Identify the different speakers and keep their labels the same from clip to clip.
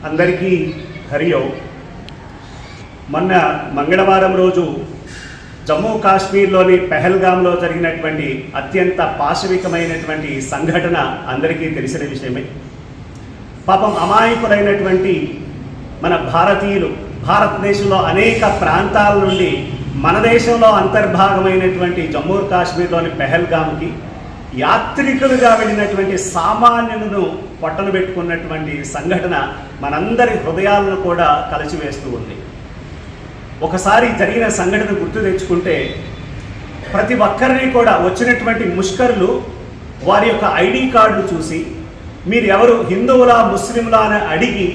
Speaker 1: అందరికీ హరియో. మొన్న మంగళవారం రోజు జమ్మూ కాశ్మీర్లోని పెహల్గాంలో జరిగినటువంటి అత్యంత పాశవికమైనటువంటి సంఘటన అందరికీ తెలిసిన విషయమే. పాపం అమాయకులైనటువంటి మన భారతీయులు భారతదేశంలో అనేక ప్రాంతాల నుండి మన దేశంలో అంతర్భాగమైనటువంటి జమ్మూ కాశ్మీర్లోని పెహల్గాంకి యాత్రికులుగా వెళ్ళినటువంటి సామాన్యులను పొట్టలు పెట్టుకున్నటువంటి సంఘటన మనందరి హృదయాలను కూడా కలిసివేస్తూ ఉంది. ఒకసారి జరిగిన సంఘటన గుర్తు తెచ్చుకుంటే ప్రతి ఒక్కరిని కూడా వచ్చినటువంటి ముష్కరులు వారి యొక్క ఐడి కార్డులు చూసి మీరు ఎవరు హిందువులా ముస్లింలా అని అడిగి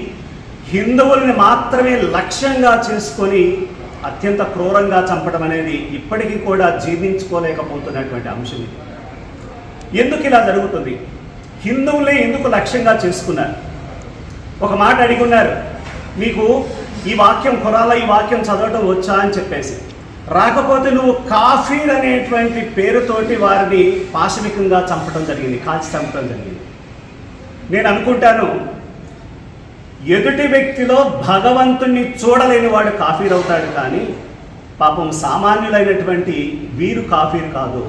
Speaker 1: హిందువుల్ని మాత్రమే లక్ష్యంగా చేసుకొని అత్యంత క్రూరంగా చంపడం అనేది ఇప్పటికీ కూడా జీర్ణించుకోలేకపోతున్నటువంటి అంశం. ఎందుకు ఇలా జరుగుతుంది? హిందువులే ఎందుకు లక్ష్యంగా చేసుకున్నారు? ఒక మాట అడిగి ఉన్నారు, మీకు ఈ వాక్యం ఖురాన్లో ఈ వాక్యం చదవటం వచ్చా అని చెప్పేసి, రాకపోతే నువ్వు కాఫీర్ అనేటువంటి పేరుతోటి వారిని పాశవికంగా చంపడం జరిగింది, కాల్చి చంపడం జరిగింది. నేను అనుకుంటాను, ఎదుటి వ్యక్తిలో భగవంతుణ్ణి చూడలేని వాడు కాఫీర్ అవుతాడు, కానీ పాపం సామాన్యులైనటువంటి వీరు కాఫీర్ కాదు.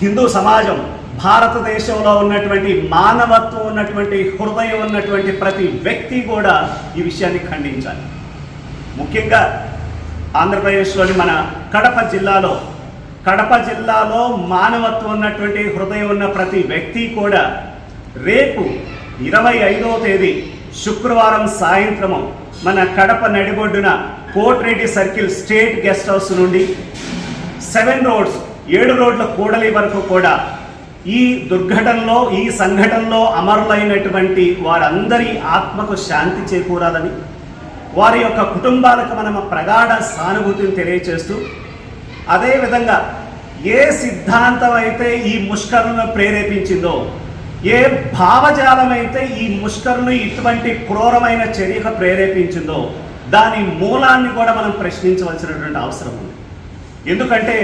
Speaker 1: హిందూ సమాజం, భారతదేశంలో ఉన్నటువంటి మానవత్వం ఉన్నటువంటి హృదయం ఉన్నటువంటి ప్రతి వ్యక్తి కూడా ఈ విషయాన్ని ఖండించాలి. ముఖ్యంగా ఆంధ్రప్రదేశ్లోని మన కడప జిల్లాలో మానవత్వం ఉన్నటువంటి హృదయం ఉన్న ప్రతి వ్యక్తి కూడా రేపు 25వ తేదీ శుక్రవారం సాయంత్రము మన కడప నడిబొడ్డున Koti Reddy circle state guest house నుండి 7 రోడ్ల కూడలి వరకు కూడా ఈ దుర్ఘటనలో ఈ సంఘటనలో అమరులైనటువంటి వారందరి ఆత్మకు శాంతి చేకూరాలని, వారి యొక్క కుటుంబాలకు మనం ప్రగాఢ సానుభూతిని తెలియచేస్తూ, అదేవిధంగా ఏ సిద్ధాంతం అయితే ఈ ముష్కరులను ప్రేరేపించిందో, ఏ భావజాలం అయితే ఈ ముష్కరులను ఇటువంటి క్రూరమైన చర్యకు ప్రేరేపించిందో దాని మూలాన్ని కూడా మనం ప్రశ్నించవలసినటువంటి అవసరం ఉంది. ఎందుకంటే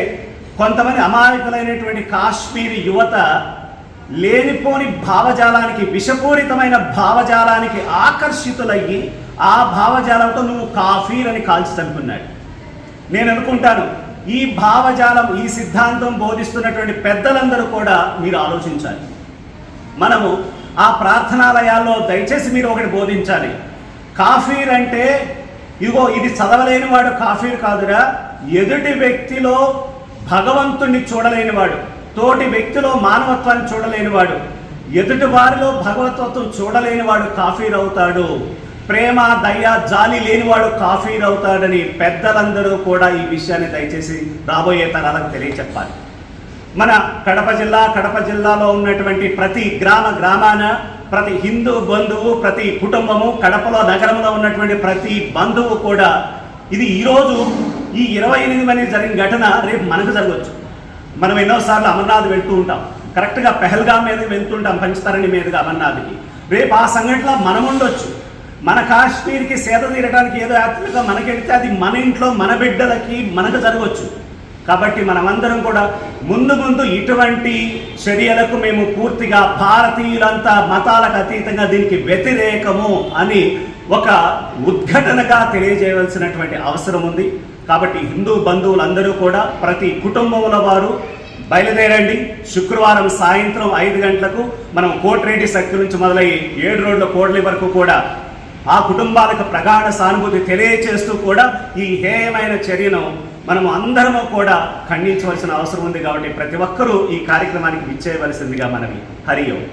Speaker 1: కొంతమంది అమాయకులైనటువంటి కాశ్మీరీ యువత లేనిపోని భావజాలానికి, విషపూరితమైన భావజాలానికి ఆకర్షితులయ్యి ఆ భావజాలంతో నువ్వు కాఫీర్ అని కాల్చి చంపున్నాడు. నేను అనుకుంటాను, ఈ భావజాలం ఈ సిద్ధాంతం బోధిస్తున్నటువంటి పెద్దలందరూ కూడా మీరు ఆలోచించాలి. మనము ఆ ప్రార్థనాలయాల్లో దయచేసి మీరు ఒకటి బోధించాలి, కాఫీర్ అంటే ఇదిగో ఇది చదవలేని వాడు కాఫీర్ కాదురా, ఎదుటి వ్యక్తిలో భగవంతుణ్ణి చూడలేనివాడు, తోటి వ్యక్తిలో మానవత్వాన్ని చూడలేనివాడు, ఎదుటి వారిలో భగవతత్వం చూడలేనివాడు కాఫీర్ అవుతాడు, ప్రేమ దయ జాలి లేనివాడు కాఫీర్ అవుతాడని పెద్దలందరూ కూడా ఈ విషయాన్ని దయచేసి రాబోయే తరాలకు తెలియచెప్పాలి. మన కడప జిల్లాలో ఉన్నటువంటి ప్రతి గ్రామాన ప్రతి హిందూ బంధువు, ప్రతి కుటుంబము, కడపలో నగరంలో ఉన్నటువంటి ప్రతి బంధువు కూడా ఇది ఈరోజు ఈ 28 జరిగిన ఘటన రేపు మనకు జరగవచ్చు. మనం ఎన్నోసార్లు అమర్నాథ్ వెళ్తూ ఉంటాం, కరెక్ట్గా పెహల్గాం మీద వెళ్తుంటాం, పంచతరణి మీదుగా అమర్నాథ్కి. రేపు ఆ సంఘటన మనం ఉండొచ్చు. మన కాశ్మీర్కి సేద తీరడానికి ఏదో యాత్రగా మనకెడితే అది మన ఇంట్లో మన బిడ్డలకి మనకు జరగవచ్చు. కాబట్టి మనమందరం కూడా ముందు ఇటువంటి చర్యలకు మేము పూర్తిగా భారతీయులంతా మతాలకు అతీతంగా దీనికి వ్యతిరేకము అని ఒక ఉద్ఘటనగా తెలియజేయవలసినటువంటి అవసరం ఉంది. కాబట్టి హిందూ బంధువులందరూ కూడా ప్రతి కుటుంబంలో వారు బయలుదేరండి. శుక్రవారం సాయంత్రం 5 గంటలకు మనం కోటిరెడ్డి సర్కిల్ నుంచి మొదలయ్యి 7 రోడ్ల కోడలి వరకు కూడా ఆ కుటుంబాలకు ప్రగాఢ సానుభూతి తెలియచేస్తూ కూడా ఈ హేయమైన చర్యను మనము అందరము కూడా ఖండించవలసిన అవసరం ఉంది. కాబట్టి ప్రతి ఒక్కరూ ఈ కార్యక్రమానికి విచ్చేయవలసిందిగా మనవి. హరి ఓం.